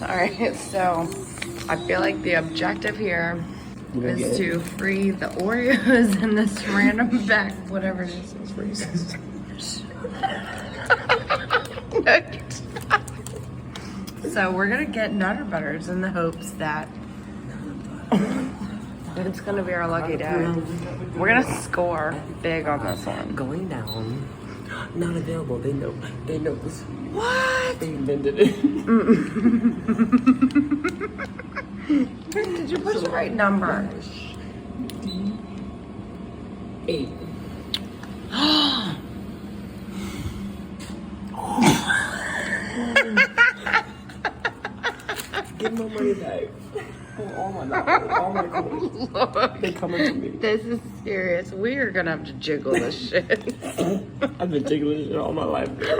All right, so I feel like the objective here is to free the Oreos in this random bag, whatever it is. It's Reese's. So we're gonna get Nutter Butters in the hopes that it's gonna be our lucky day. We're gonna score big on this one. Going down. Not available. They know. They know this. What? They invented it. Did you put the right number? 8. Give my money back. Oh my God. All my coins. Look, They coming to me. this is serious. We are gonna have to jiggle this shit. I've been jiggling shit all my life, girl.